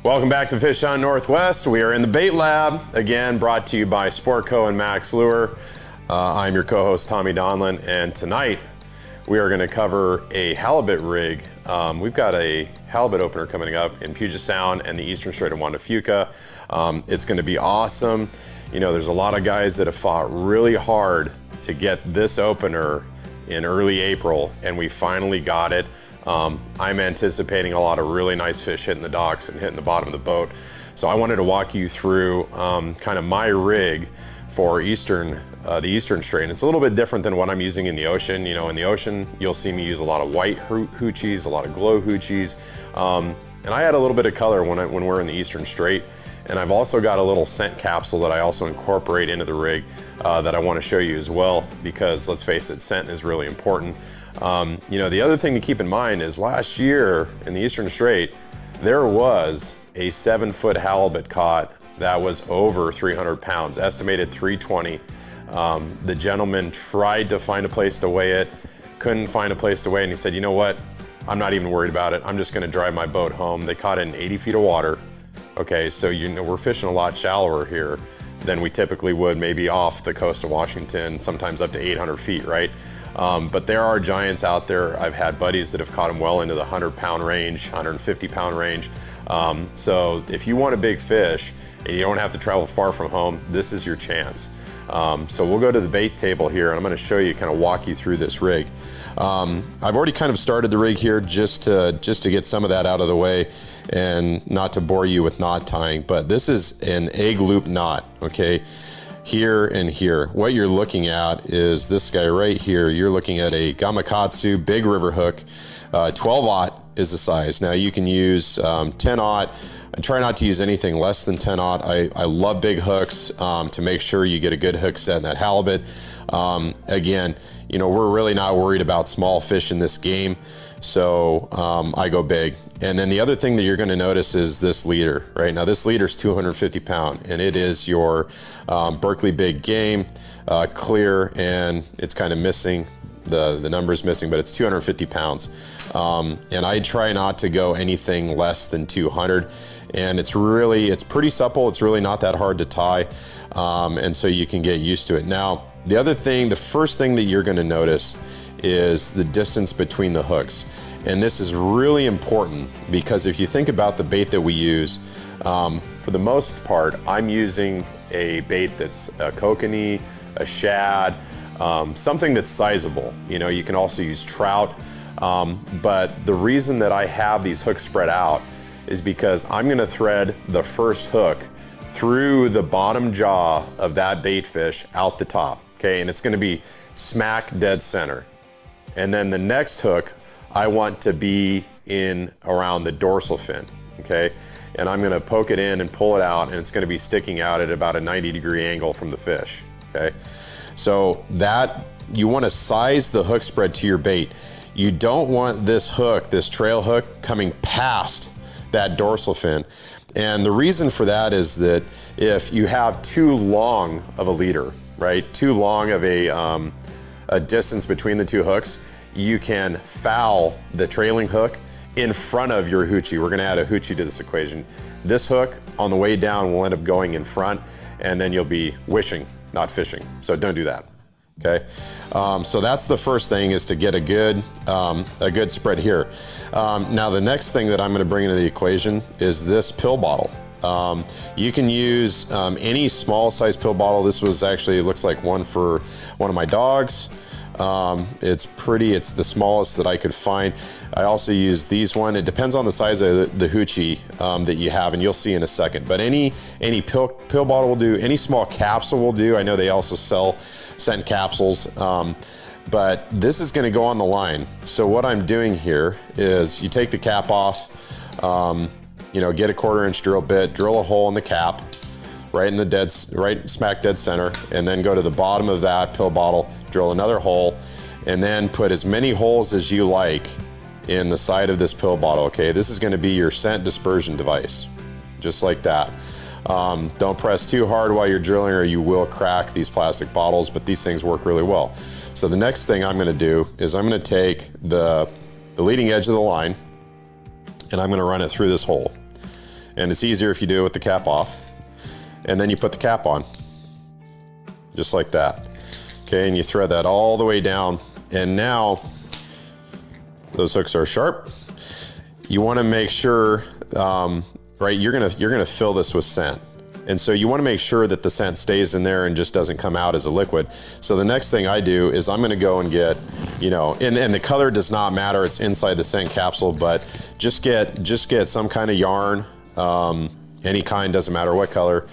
Welcome back to Fish on Northwest. We are in the bait lab, again brought to you by SPORTCO and MACK'S Lure. I'm your co-host Tommy Donlin, and tonight we are going to cover a halibut rig. We've got a halibut opener coming up in Puget Sound and the eastern strait of Juan de Fuca. It's going to be awesome. You know, there's a lot of guys that have fought really hard to get this opener in early April, and we finally got it. I'm anticipating a lot of really nice fish hitting the docks and hitting the bottom of the boat. So I wanted to walk you through kind of my rig for the eastern strait. And it's a little bit different than what I'm using in the ocean. You know, in the ocean, you'll see me use a lot of white hoochies, a lot of glow hoochies. And I add a little bit of color when we're in the eastern strait. And I've also got a little scent capsule that I also incorporate into the rig that I want to show you as well, because let's face it, scent is really important. You know, the other thing to keep in mind is last year in the eastern strait, there was a 7-foot halibut caught that was over 300 pounds, estimated 320. The gentleman tried to find a place to weigh it, couldn't find a place to weigh it, and he said, you know what, I'm not even worried about it. I'm just gonna drive my boat home. They caught it in 80 feet of water. Okay, so you know, we're fishing a lot shallower here than we typically would, maybe off the coast of Washington, sometimes up to 800 feet, right? But there are giants out there. I've had buddies that have caught them well into the 100-pound range, 150-pound range. So if you want a big fish and you don't have to travel far from home, this is your chance. So we'll go to the bait table here, and I'm going to show you, kind of walk you through this rig. I've already kind of started the rig here just to get some of that out of the way and not to bore you with knot tying, but this is an egg loop knot, okay? Here and here. What you're looking at is this guy right here. You're looking at a Gamakatsu big river hook. 12-aught is the size. Now you can use 10-aught. I try not to use anything less than 10-aught. I love big hooks to make sure you get a good hook set in that halibut. Again, you know, we're really not worried about small fish in this game, so I go big. And then the other thing that you're going to notice is this leader, right? Now this leader is 250 pound, and it is your Berkeley big game, clear, and it's kind of missing. The number's missing, but it's 250 pounds. And I try not to go anything less than 200. And it's pretty supple. It's really not that hard to tie. And so you can get used to it. Now, the first thing that you're gonna notice is the distance between the hooks. And this is really important because if you think about the bait that we use, for the most part, I'm using a bait that's a kokanee, a shad, something that's sizable. You know, you can also use trout, but the reason that I have these hooks spread out is because I'm gonna thread the first hook through the bottom jaw of that bait fish out the top, okay? And it's gonna be smack dead center. And then the next hook, I want to be in around the dorsal fin, okay? And I'm gonna poke it in and pull it out, and it's gonna be sticking out at about a 90-degree angle from the fish, okay? So you wanna size the hook spread to your bait. You don't want this hook, this trail hook, coming past that dorsal fin. And the reason for that is that if you have too long of a leader, right, too long of a distance between the two hooks, you can foul the trailing hook in front of your hoochie. We're gonna add a hoochie to this equation. This hook on the way down will end up going in front, and then you'll be wishing, not fishing. So don't do that, okay? So that's the first thing, is to get a good spread here. Now the next thing that I'm gonna bring into the equation is this pill bottle. You can use any small size pill bottle. This was actually, it looks like one for one of my dogs. It's the smallest that I could find. I also use these one. It depends on the size of the hoochie that you have, and you'll see in a second. But any pill bottle will do, any small capsule will do. I know they also sell scent capsules. but this is gonna go on the line. So what I'm doing here is you take the cap off, you know, get a 1/4 inch drill bit, drill a hole in the cap, right in the right smack dead center, and then go to the bottom of that pill bottle, drill another hole, and then put as many holes as you like in the side of this pill bottle, okay? This is gonna be your scent dispersion device, just like that. Don't press too hard while you're drilling or you will crack these plastic bottles, but these things work really well. So the next thing I'm gonna do is I'm gonna take the leading edge of the line and I'm gonna run it through this hole. And it's easier if you do it with the cap off. And then you put the cap on, just like that. Okay, and you thread that all the way down. And now, those hooks are sharp. You wanna make sure, right, you're gonna fill this with scent. And so you wanna make sure that the scent stays in there and just doesn't come out as a liquid. So the next thing I do is I'm gonna go and get, you know, and the color does not matter, it's inside the scent capsule, but just get some kind of yarn, any kind, doesn't matter what color.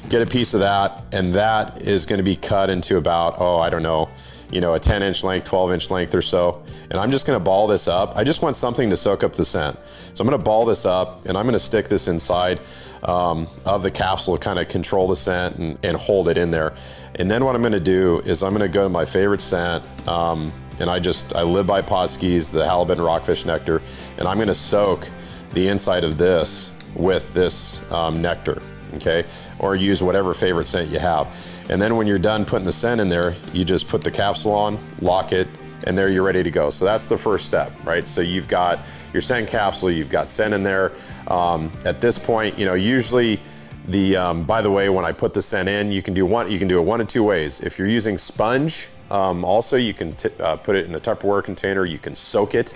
Get a piece of that, and that is gonna be cut into about, oh, I don't know, you know, a 10-inch length, 12-inch length or so. And I'm just gonna ball this up. I just want something to soak up the scent. So I'm gonna ball this up and I'm gonna stick this inside of the capsule to kind of control the scent and hold it in there. And then what I'm gonna do is I'm gonna go to my favorite scent, and I live by Pautzke's, the Halibut and ROCKFISH nectar, and I'm gonna soak the inside of this with this nectar, okay? Or use whatever favorite scent you have. And then when you're done putting the scent in there, you just put the capsule on, lock it, and there you're ready to go. So that's the first step, right? So you've got your scent capsule, you've got scent in there. At this point, you know, usually by the way, when I put the scent in, you can do it one of two ways. If you're using sponge, also you can put it in a Tupperware container, you can soak it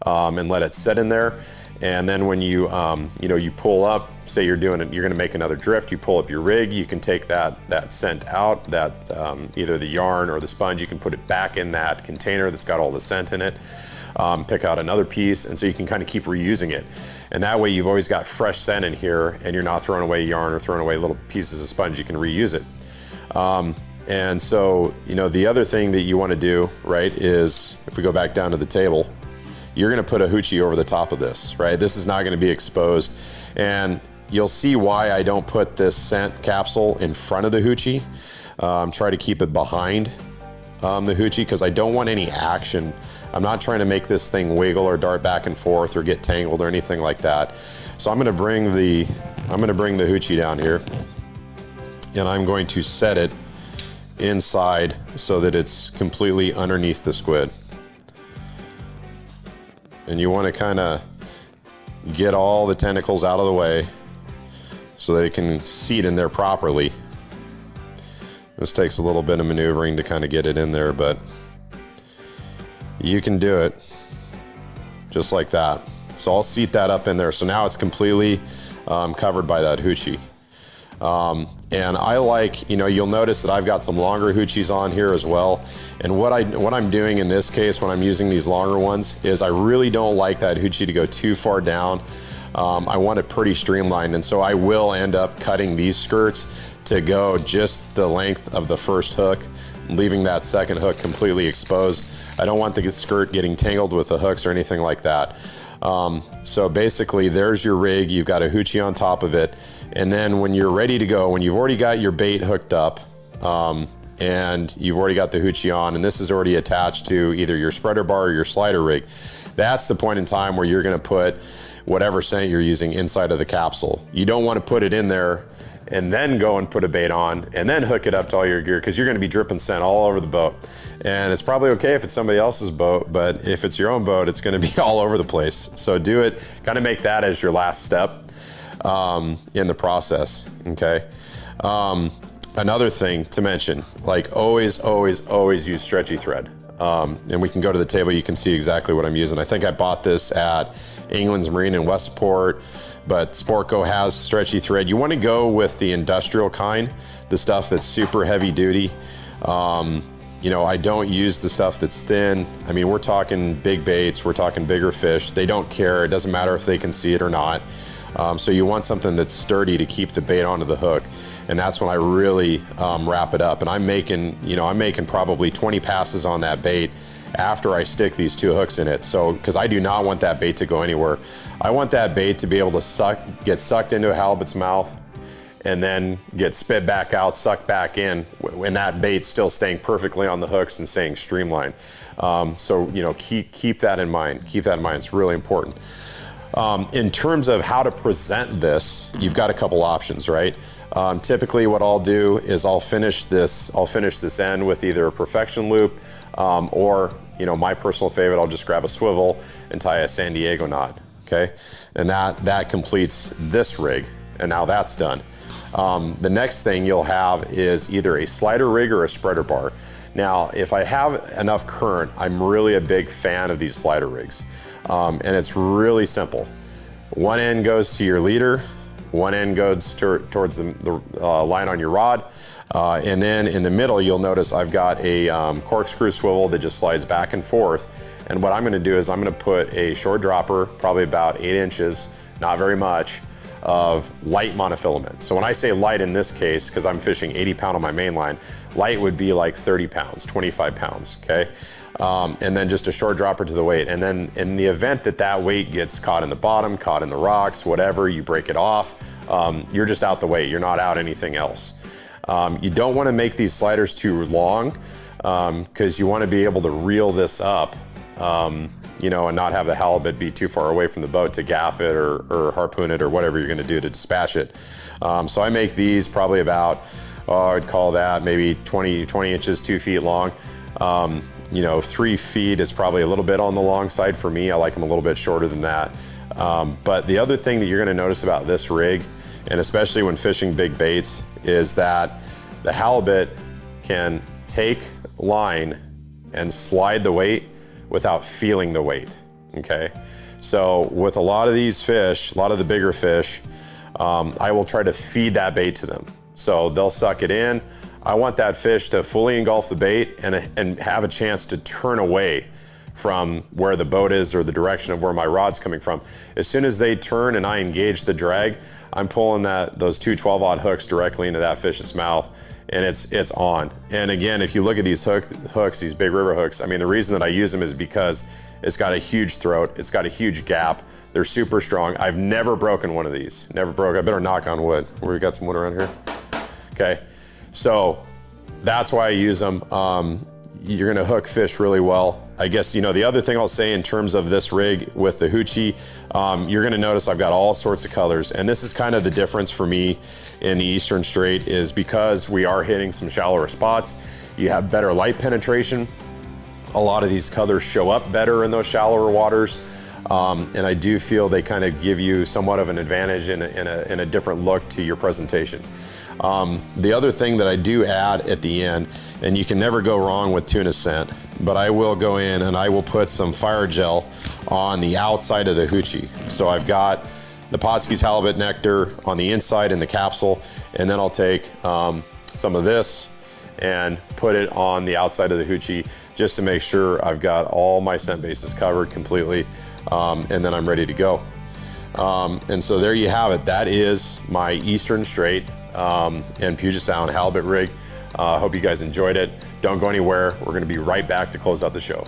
and let it sit in there. And then when you you pull up, say you're gonna make another drift, you pull up your rig, you can take that scent out, that either the yarn or the sponge, you can put it back in that container that's got all the scent in it, pick out another piece, and so you can kind of keep reusing it. And that way you've always got fresh scent in here and you're not throwing away yarn or throwing away little pieces of sponge, you can reuse it. And so, you know, the other thing that you wanna do, right, is if we go back down to the table, you're gonna put a hoochie over the top of this, right? This is not gonna be exposed. And you'll see why I don't put this scent capsule in front of the hoochie. Try to keep it behind the hoochie because I don't want any action. I'm not trying to make this thing wiggle or dart back and forth or get tangled or anything like that. So I'm gonna bring the hoochie down here and I'm going to set it inside so that it's completely underneath the squid. And you want to kind of get all the tentacles out of the way so they can seat in there properly. This takes a little bit of maneuvering to kind of get it in there, but you can do it just like that. So I'll seat that up in there. So now it's completely covered by that hoochie. And I like, you know, you'll notice that I've got some longer hoochies on here as well. And what I'm doing in this case when I'm using these longer ones is I really don't like that hoochie to go too far down. I want it pretty streamlined, and so I will end up cutting these skirts to go just the length of the first hook, leaving that second hook completely exposed. I don't want the skirt getting tangled with the hooks or anything like that. So basically there's your rig, you've got a hoochie on top of it, and then when you're ready to go, when you've already got your bait hooked up, and you've already got the hoochie on, and this is already attached to either your spreader bar or your slider rig, that's the point in time where you're gonna put whatever scent you're using inside of the capsule. You don't wanna put it in there and then go and put a bait on and then hook it up to all your gear, because you're gonna be dripping scent all over the boat. And it's probably okay if it's somebody else's boat, but if it's your own boat, it's gonna be all over the place. So do it, kind of make that as your last step in the process, okay? Another thing to mention, like always use stretchy thread. And we can go to the table, you can see exactly what I'm using. I think I bought this at England's Marine in Westport, but SPORTCO has stretchy thread. You want to go with the industrial kind, the stuff that's super heavy duty. You know, I don't use the stuff that's thin. I mean, we're talking big baits, we're talking bigger fish. They don't care, it doesn't matter if they can see it or not. So you want something that's sturdy to keep the bait onto the hook. And that's when I really wrap it up. And I'm making, I'm making probably 20 passes on that bait after I stick these 2 hooks in it. So, because I do not want that bait to go anywhere. I want that bait to be able to get sucked into a halibut's mouth and then get spit back out, sucked back in, when that bait's still staying perfectly on the hooks and staying streamlined. So, keep that in mind. Keep that in mind, it's really important. In terms of how to present this, you've got a couple options, right? Typically what I'll do is I'll finish this end with either a perfection loop, or my personal favorite, I'll just grab a swivel and tie a San Diego knot, okay? And that completes this rig, and now that's done. The next thing you'll have is either a slider rig or a spreader bar. Now, if I have enough current, I'm really a big fan of these slider rigs. And it's really simple. One end goes to your leader, one end goes towards the line on your rod, and then in the middle you'll notice I've got a corkscrew swivel that just slides back and forth. And what I'm going to do is I'm going to put a short dropper, probably about 8 inches, not very much, of light monofilament. So when I say light in this case, because I'm fishing 80-pound on my main line, light would be like 30 pounds, 25 pounds, okay? And then just a short dropper to the weight. And then in the event that weight gets caught in the bottom, caught in the rocks, whatever, you break it off, you're just out the weight, you're not out anything else. You don't want to make these sliders too long, because you want to be able to reel this up, and not have the halibut be too far away from the boat to gaff it or harpoon it or whatever you're going to do to dispatch it. So I make these probably about, I'd call that maybe 20 inches, 2 feet long. 3 feet is probably a little bit on the long side for me. I like them a little bit shorter than that. But the other thing that you're going to notice about this rig, and especially when fishing big baits, is that the halibut can take line and slide the weight without feeling the weight, okay? So with a lot of these fish, a lot of the bigger fish, I will try to feed that bait to them. So they'll suck it in. I want that fish to fully engulf the bait and have a chance to turn away from where the boat is or the direction of where my rod's coming from. As soon as they turn and I engage the drag, I'm pulling those 2 12-aught hooks directly into that fish's mouth, and it's on. And again, if you look at these hooks, these big river hooks, I mean, the reason that I use them is because it's got a huge throat, it's got a huge gap, they're super strong. I've never broken one of these, never broke. I better knock on wood. We got some wood around here? Okay, so that's why I use them. You're gonna hook fish really well. I guess, the other thing I'll say in terms of this rig with the hoochie, you're gonna notice I've got all sorts of colors, and this is kind of the difference for me in the Eastern Strait, is because we are hitting some shallower spots, you have better light penetration. A lot of these colors show up better in those shallower waters, and I do feel they kind of give you somewhat of an advantage in a different look to your presentation. The other thing that I do add at the end, and you can never go wrong with tuna scent, but I will go in and I will put some fire gel on the outside of the hoochie. So I've got the Pautzke's Halibut Nectar on the inside in the capsule, and then I'll take some of this and put it on the outside of the hoochie just to make sure I've got all my scent bases covered completely, and then I'm ready to go. And so there you have it. That is my Eastern Strait and Puget Sound halibut rig. Hope you guys enjoyed it. Don't go anywhere. We're going to be right back to close out the show.